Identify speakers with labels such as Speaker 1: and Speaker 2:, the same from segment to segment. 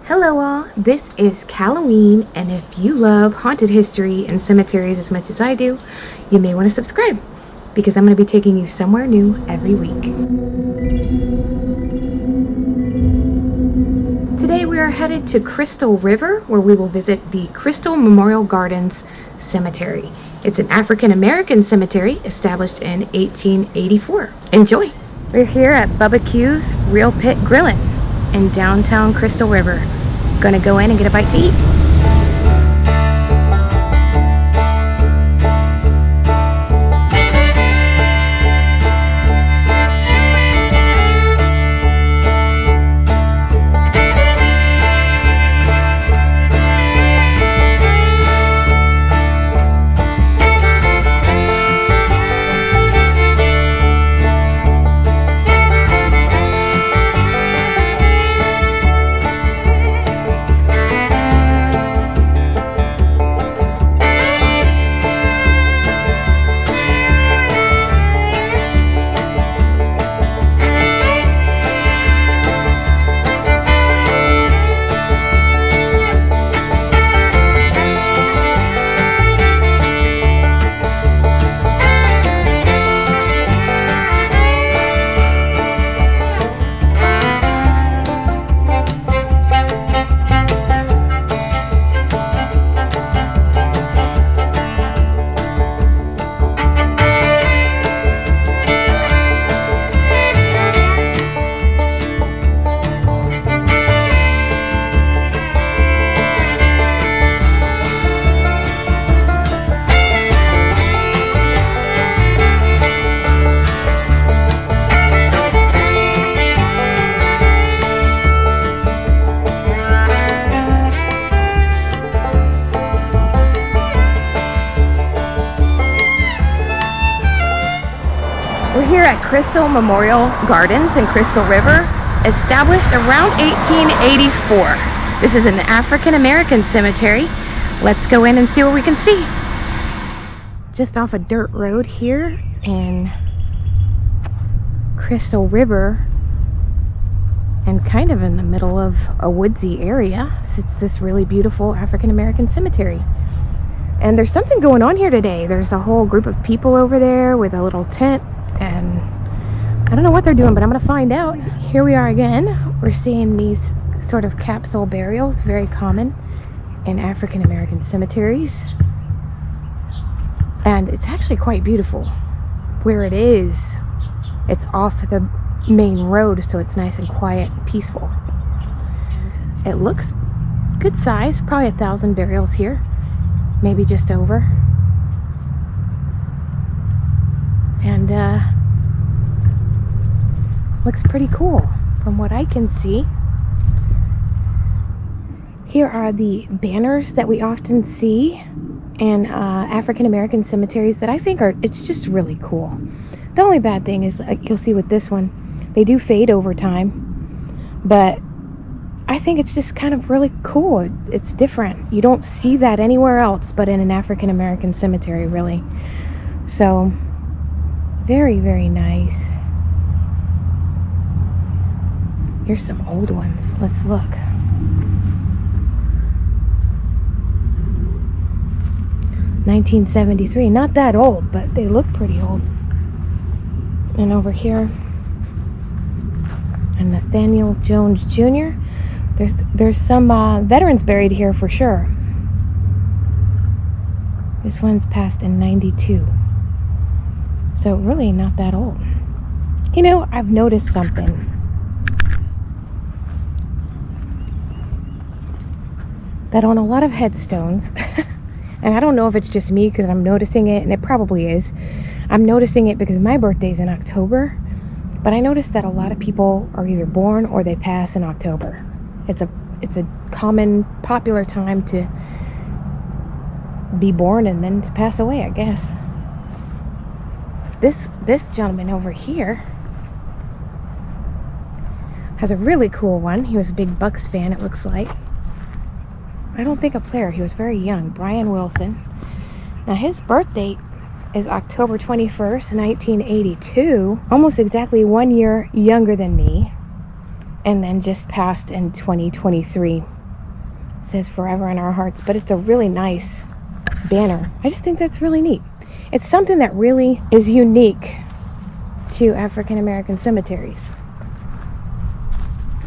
Speaker 1: Hello all, this is Halloween, and if you love haunted history and cemeteries as much as I do, you may want to subscribe because I'm going to be taking you somewhere new every week. Today we are headed to Crystal River, where we will visit the Crystal Memorial Gardens Cemetery. It's an African American cemetery established in 1884. Enjoy! We're here at Bubba Q's Real Pit Grillin' in downtown Crystal River. Gonna go in and get a bite to eat. We're here at Crystal Memorial Gardens in Crystal River, established around 1884. This is an African American cemetery. Let's go in and see what we can see. Just off a dirt road here in Crystal River, and kind of in the middle of a woodsy area, sits this really beautiful African American cemetery. And there's something going on here today. There's a whole group of people over there with a little tent, and I don't know what they're doing, but I'm gonna find out. Here we are again. We're seeing these sort of capsule burials, very common in African American cemeteries. And it's actually quite beautiful. Where it is, it's off the main road, so it's nice and quiet and peaceful. It looks good size, probably 1,000 burials here. Maybe just over. And looks pretty cool from what I can see. Here are the banners that we often see in African American cemeteries that I think it's just really cool. The only bad thing is, you'll see with this one, they do fade over time, but I think it's just kind of really cool. It's different. You don't see that anywhere else but in an African American cemetery, really. So, very, very nice. Here's some old ones. Let's look. (1973). Not that old, but they look pretty old. And over here, and Nathaniel Jones Jr. There's some veterans buried here for sure. This one's passed in 92. So really not that old. You know, I've noticed something. That on a lot of headstones, and I don't know if it's just me because I'm noticing it, and it probably is. I'm noticing it because my birthday's in October, but I noticed that a lot of people are either born or they pass in October. It's a common, popular time to be born and then to pass away, I guess. This gentleman over here has a really cool one. He was a big Bucks fan, it looks like. I don't think a player. He was very young. Brian Wilson. Now his birth date is October 21st, 1982. Almost exactly 1 year younger than me. And then just passed in 2023. It says forever in our hearts, but it's a really nice banner. I just think that's really neat. It's something that really is unique to African American cemeteries.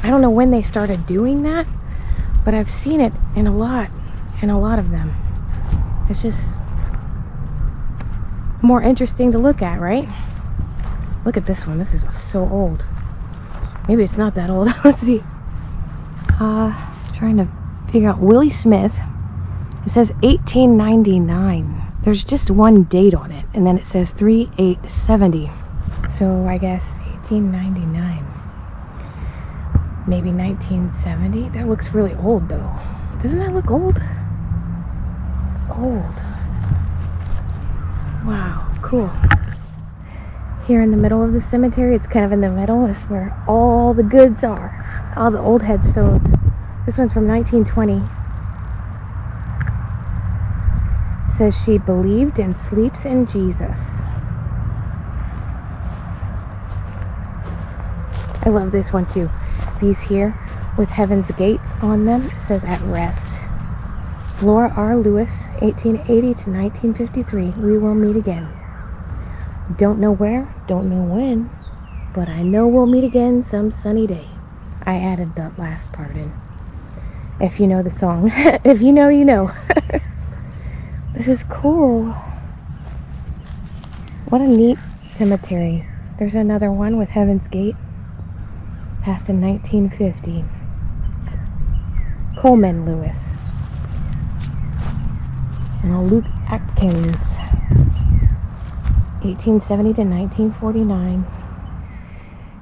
Speaker 1: I don't know when they started doing that, but I've seen it in a lot of them. It's just more interesting to look at, right? Look at this one. This is so old. Maybe it's not that old. Let's see. Trying to figure out Willie Smith. It says 1899. There's just one date on it, and then it says 3870. So I guess 1899. Maybe 1970. That looks really old, though. Doesn't that look old? It's old. Wow, cool. Here in the middle of the cemetery, it's kind of in the middle, is where all the goods are. All the old headstones. This one's from 1920. It says she believed and sleeps in Jesus. I love this one too. These here with heaven's gates on them. It says at rest. Flora R. Lewis, 1880 to 1953. We will meet again. Don't know where, don't know when, but I know we'll meet again some sunny day. I added that last part in. If you know the song. If you know, you know. This is cool. What a neat cemetery. There's another one with Heaven's Gate. Passed in 1950. Coleman Lewis. Now Luke Atkins. 1870 to 1949.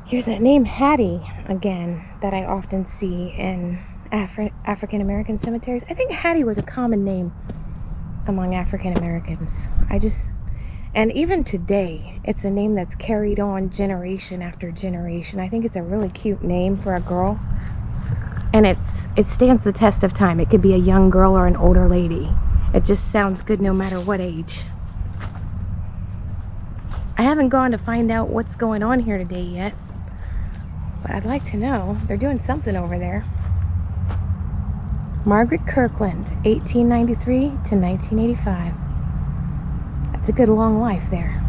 Speaker 1: Here's that name Hattie again that I often see in African American cemeteries. I think Hattie was a common name among African Americans. And even today, it's a name that's carried on generation after generation. I think it's a really cute name for a girl. And it stands the test of time. It could be a young girl or an older lady. It just sounds good no matter what age. I haven't gone to find out what's going on here today yet. But I'd like to know. They're doing something over there. Margaret Kirkland, 1893 to 1985. That's a good long life there.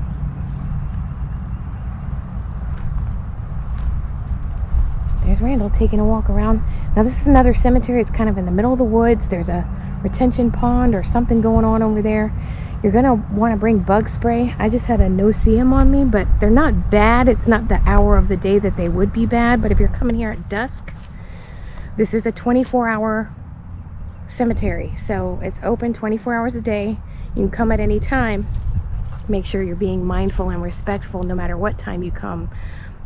Speaker 1: There's Randall taking a walk around. Now this is another cemetery. It's kind of in the middle of the woods. There's a retention pond or something going on over there. You're going to want to bring bug spray. I just had a no-see-em on me, but they're not bad. It's not the hour of the day that they would be bad, but if you're coming here at dusk, this is a 24-hour cemetery, so it's open 24 hours a day. You can come at any time. Make sure you're being mindful and respectful no matter what time you come.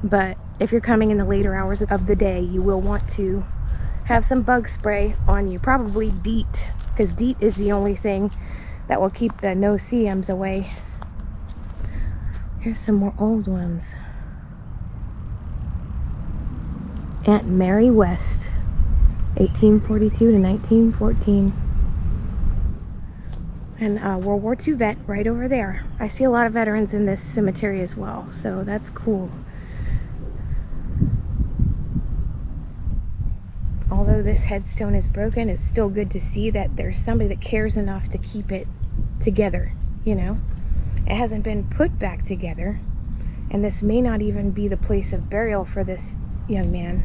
Speaker 1: But if you're coming in the later hours of the day, you will want to have some bug spray on you, probably DEET, because DEET is the only thing that will keep the no-see-ems away. Here's some more old ones. Aunt Mary West, 1842 to 1914. And World War II vet right over there. I see a lot of veterans in this cemetery as well, so that's cool. Although this headstone is broken, it's still good to see that there's somebody that cares enough to keep it together, you know? It hasn't been put back together, and this may not even be the place of burial for this young man.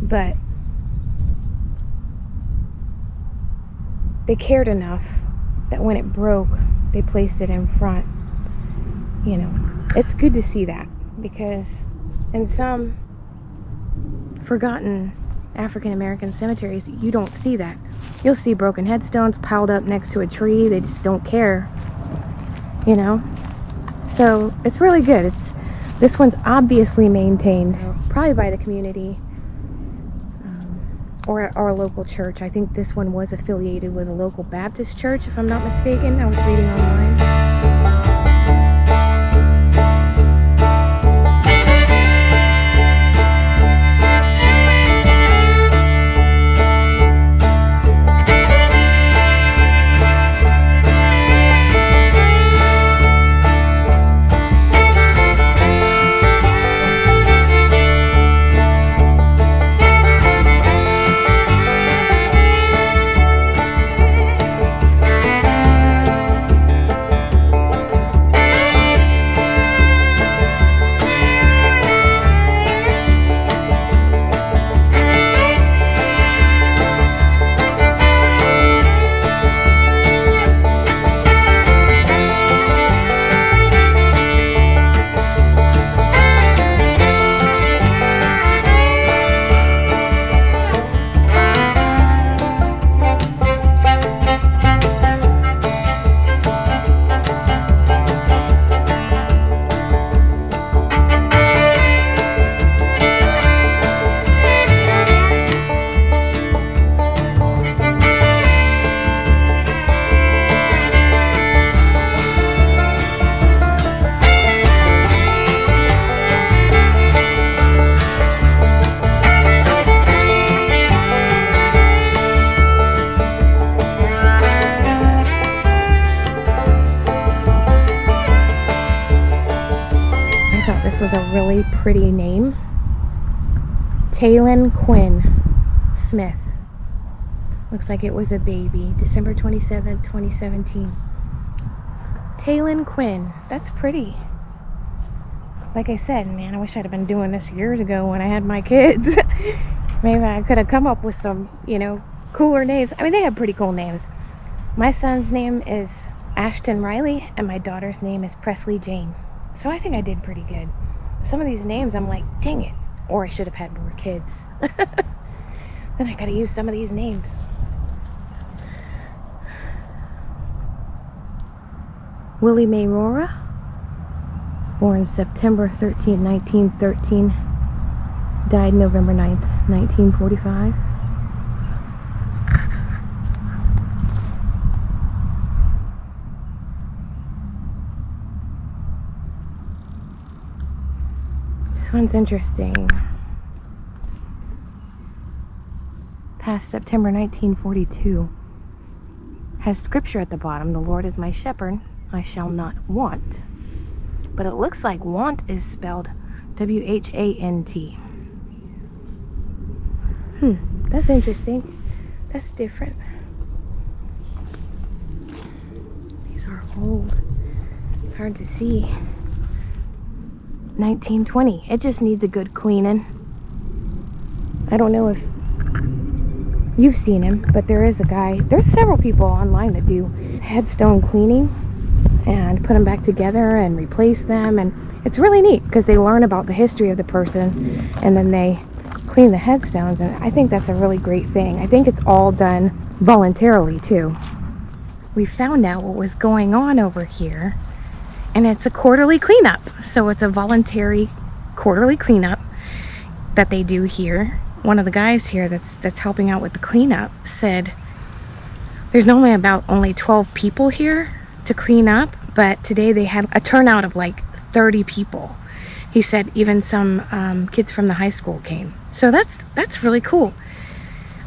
Speaker 1: But they cared enough that when it broke, they placed it in front. You know, it's good to see that, because in some forgotten African American cemeteries, you don't see that. You'll see broken headstones piled up next to a tree. They just don't care, you know? So it's really good. This one's obviously maintained, probably by the community. Or our local church. I think this one was affiliated with a local Baptist church, if I'm not mistaken. I was reading online. really pretty name. Taylin Quinn Smith. Looks like it was a baby. December 27th, 2017. Taylin Quinn. That's pretty. Like I said, man, I wish I'd have been doing this years ago when I had my kids. Maybe I could have come up with some, you know, cooler names. I mean, they have pretty cool names. My son's name is Ashton Riley, and my daughter's name is Presley Jane. So I think I did pretty good. Some of these names, I'm like, dang it. Or I should have had more kids. Then I gotta use some of these names. Willie Mae Rora, born September 13, 1913, died November 9th, 1945. This one's interesting. Past September 1942. Has scripture at the bottom. The Lord is my shepherd, I shall not want. But it looks like want is spelled W-H-A-N-T. That's interesting. That's different. These are old. Hard to see. 1920. It just needs a good cleaning. I don't know if you've seen him, but there is a guy. There's several people online that do headstone cleaning and put them back together and replace them, and it's really neat because they learn about the history of the person and then they clean the headstones, and I think that's a really great thing. I think it's all done voluntarily too. We found out what was going on over here, and it's a quarterly cleanup. So it's a voluntary quarterly cleanup that they do here. One of the guys here that's helping out with the cleanup said there's normally about only 12 people here to clean up, but today they had a turnout of like 30 people. He said even some kids from the high school came. So that's really cool.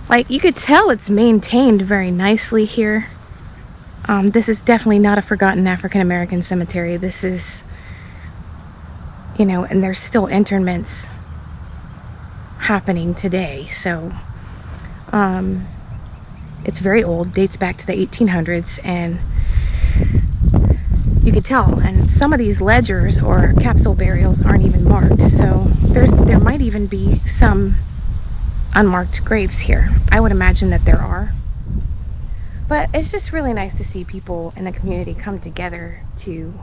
Speaker 1: Like, you could tell it's maintained very nicely here. This is definitely not a forgotten African American cemetery. This is, you know, and there's still interments happening today. So it's very old, dates back to the 1800s, and you could tell. And some of these ledgers or capsule burials aren't even marked, so there might even be some unmarked graves here. I would imagine that there are. But it's just really nice to see people in the community come together to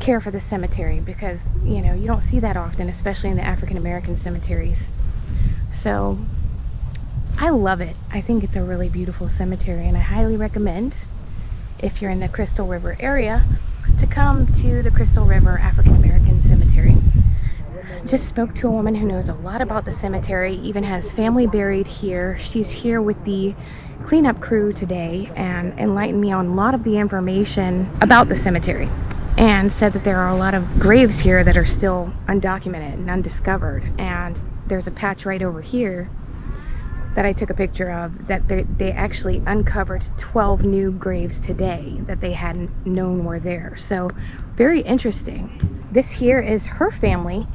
Speaker 1: care for the cemetery, because, you know, you don't see that often, especially in the African American cemeteries. So I love it. I think it's a really beautiful cemetery, and I highly recommend, if you're in the Crystal River area, to come to the Crystal River African American Cemetery. Just spoke to a woman who knows a lot about the cemetery, even has family buried here. She's here with the cleanup crew today and enlightened me on a lot of the information about the cemetery, and said that there are a lot of graves here that are still undocumented and undiscovered. And there's a patch right over here that I took a picture of, that they actually uncovered 12 new graves today that they hadn't known were there. So very interesting. This here is her family,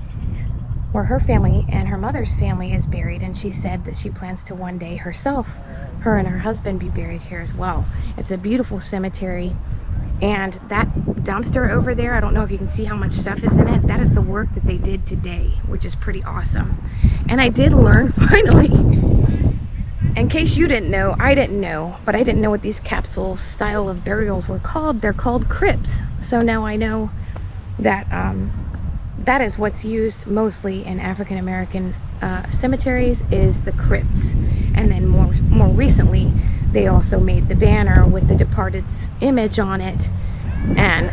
Speaker 1: where her family and her mother's family is buried, and she said that she plans to one day herself, her and her husband, be buried here as well. It's a beautiful cemetery. And that dumpster over there, I don't know if you can see how much stuff is in it. That is the work that they did today, which is pretty awesome. And I did learn, finally, in case you didn't know, I didn't know, but I didn't know what these capsule style of burials were called. They're called crypts. So now I know that that is what's used mostly in African American cemeteries, is the crypts. And then more recently, they also made the banner with the departed's image on it, and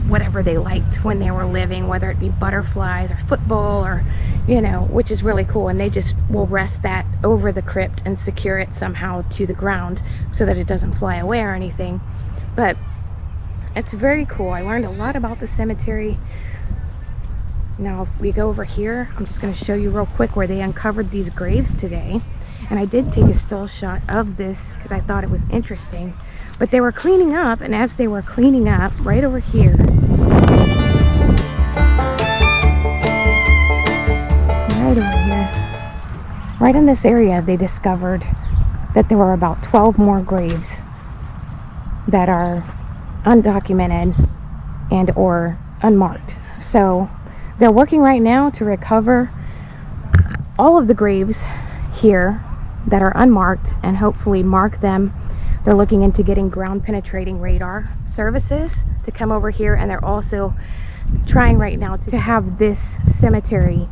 Speaker 1: whatever they liked when they were living, whether it be butterflies or football, or, you know, which is really cool. And they just will rest that over the crypt and secure it somehow to the ground so that it doesn't fly away or anything. But it's very cool. I learned a lot about the cemetery. Now, if we go over here, I'm just going to show you real quick where they uncovered these graves today. And I did take a still shot of this because I thought it was interesting. But they were cleaning up, and as they were cleaning up, right over here, Right in this area, they discovered that there were about 12 more graves that are undocumented and or unmarked. So they're working right now to recover all of the graves here that are unmarked and hopefully mark them. They're looking into getting ground penetrating radar services to come over here, and they're also trying right now to have this cemetery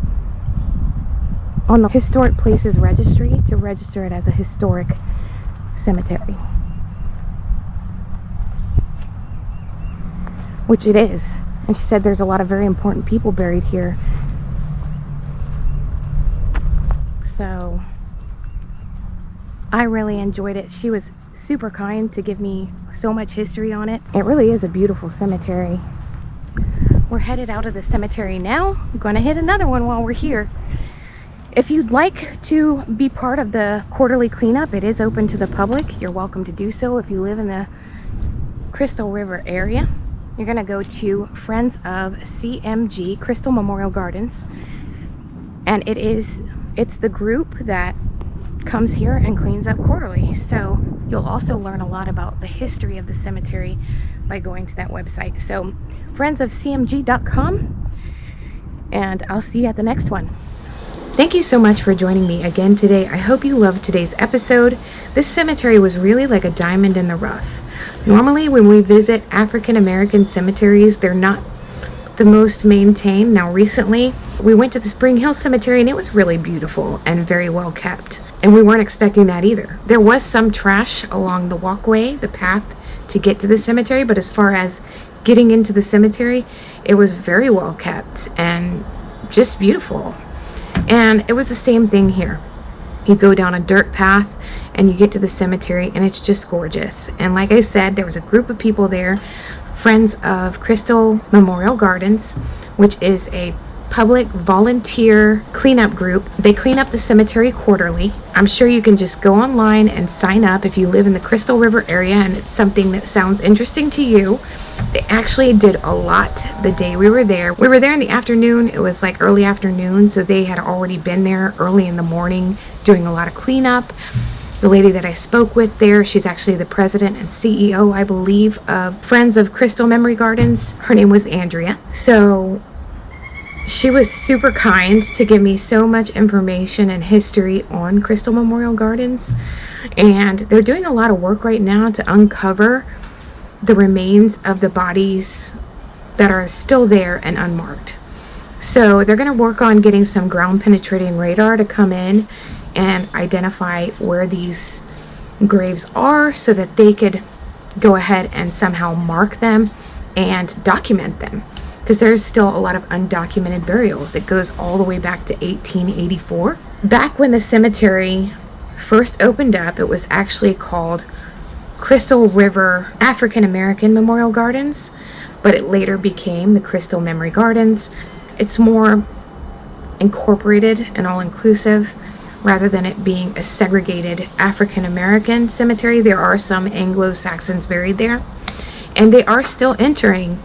Speaker 1: on the Historic Places Registry to register it as a historic cemetery, which it is. And she said there's a lot of very important people buried here. So I really enjoyed it. She was super kind to give me so much history on it. It really is a beautiful cemetery. We're headed out of the cemetery now. I'm going to hit another one while we're here. If you'd like to be part of the quarterly cleanup, it is open to the public. You're welcome to do so. If you live in the Crystal River area, you're going to go to Friends of CMG, Crystal Memorial Gardens. And it's the group that comes here and cleans up quarterly. So you'll also learn a lot about the history of the cemetery by going to that website. So friendsofcmg.com, and I'll see you at the next one. Thank you so much for joining me again today. I hope you loved today's episode. This cemetery was really like a diamond in the rough. Normally when we visit African American cemeteries, they're not the most maintained. Now recently we went to the Spring Hill Cemetery and it was really beautiful and very well kept. And we weren't expecting that either. There was some trash along the walkway, the path to get to the cemetery, but as far as getting into the cemetery, it was very well kept and just beautiful. And it was the same thing here. You go down a dirt path and you get to the cemetery and it's just gorgeous. And like I said, there was a group of people there, Friends of Crystal Memorial Gardens, which is a public volunteer cleanup group. They clean up the cemetery quarterly. I'm sure you can just go online and sign up if you live in the Crystal River area and it's something that sounds interesting to you. They actually did a lot the day we were there. We were there in the afternoon. It was like early afternoon, so they had already been there early in the morning doing a lot of cleanup. The lady that I spoke with there, she's actually the president and CEO, I believe, of Friends of Crystal Memory Gardens. Her name was Andrea. So she was super kind to give me so much information and history on Crystal Memorial Gardens. And they're doing a lot of work right now to uncover the remains of the bodies that are still there and unmarked. So they're going to work on getting some ground penetrating radar to come in and identify where these graves are so that they could go ahead and somehow mark them and document them. Because there's still a lot of undocumented burials. It goes all the way back to 1884. Back when the cemetery first opened up, it was actually called Crystal River African American Memorial Gardens, but it later became the Crystal Memory Gardens. It's more incorporated and all-inclusive rather than it being a segregated African American cemetery. There are some Anglo-Saxons buried there, and they are still entering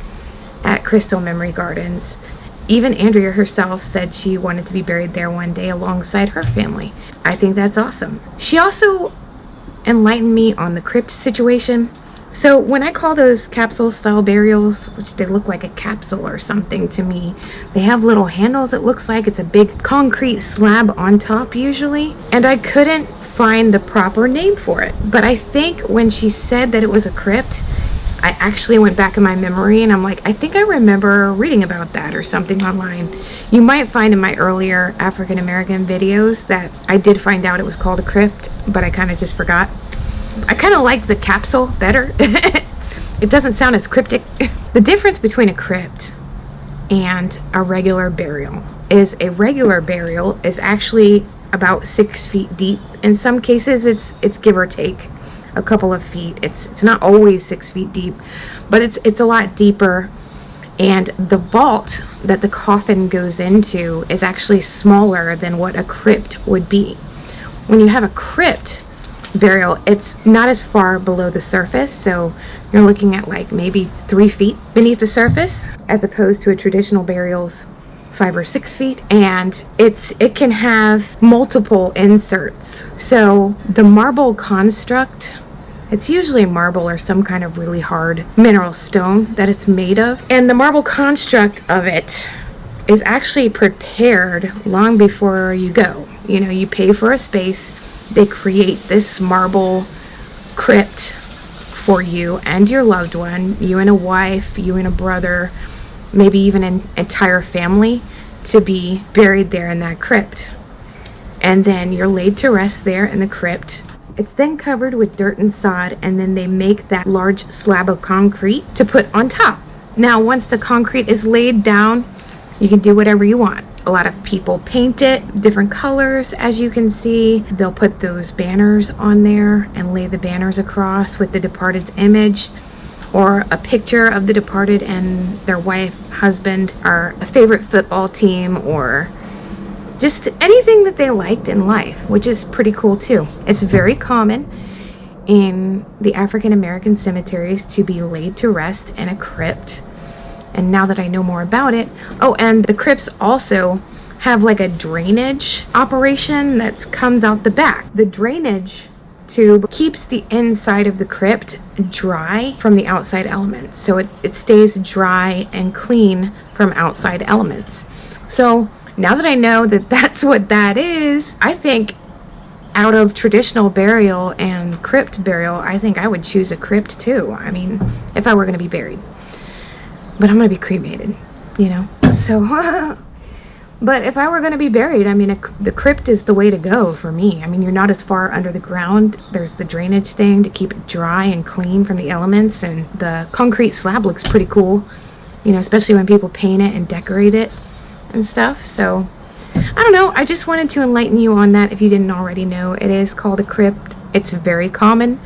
Speaker 1: at Crystal Memory Gardens. Even Andrea herself said she wanted to be buried there one day alongside her family. I think that's awesome. She also enlightened me on the crypt situation. So when I call those capsule style burials, which they look like a capsule or something to me, they have little handles. It looks like it's a big concrete slab on top usually, and I couldn't find the proper name for it. But I think when she said that it was a crypt, I actually went back in my memory and I'm like, I think I remember reading about that or something online. You might find in my earlier African American videos that I did find out it was called a crypt, but I kind of just forgot. I kind of like the capsule better. It doesn't sound as cryptic. The difference between a crypt and a regular burial is a regular burial is actually about 6 feet deep. In some cases it's give or take a couple of feet. It's not always 6 feet deep, but it's a lot deeper, and the vault that the coffin goes into is actually smaller than what a crypt would be. When you have a crypt burial, it's not as far below the surface, so you're looking at like maybe 3 feet beneath the surface, as opposed to a traditional burial's 5 or 6 feet, and it can have multiple inserts. So the marble construct, it's usually marble or some kind of really hard mineral stone that it's made of, and the marble construct of it is actually prepared long before you go. You know, you pay for a space, they create this marble crypt for you and your loved one, you and a wife, you and a brother, maybe even an entire family, to be buried there in that crypt. And then you're laid to rest there in the crypt. It's then covered with dirt and sod, and then they make that large slab of concrete to put on top. Now, once the concrete is laid down, you can do whatever you want. A lot of people paint it different colors, as you can see. They'll put those banners on there and lay the banners across with the departed's image, or a picture of the departed and their wife, husband, or a favorite football team, or just anything that they liked in life, which is pretty cool too. It's very common in the African American cemeteries to be laid to rest in a crypt. And now that I know more about it, oh, and the crypts also have like a drainage operation that comes out the back. The drainage tube keeps the inside of the crypt dry from the outside elements, so it stays dry and clean from outside elements. So now that I know that that's what that is, I think out of traditional burial and crypt burial, I think I would choose a crypt too. I mean, if I were going to be buried. But I'm going to be cremated, you know? So, but if I were going to be buried, I mean, the crypt is the way to go for me. I mean, you're not as far under the ground. There's the drainage thing to keep it dry and clean from the elements. And the concrete slab looks pretty cool, you know, especially when people paint it and decorate it and stuff. So, I don't know. I just wanted to enlighten you on that if you didn't already know. It is called a crypt. It's very common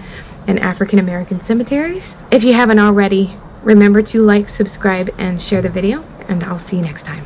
Speaker 1: in African American cemeteries. If you haven't already, remember to like, subscribe, and share the video, and I'll see you next time.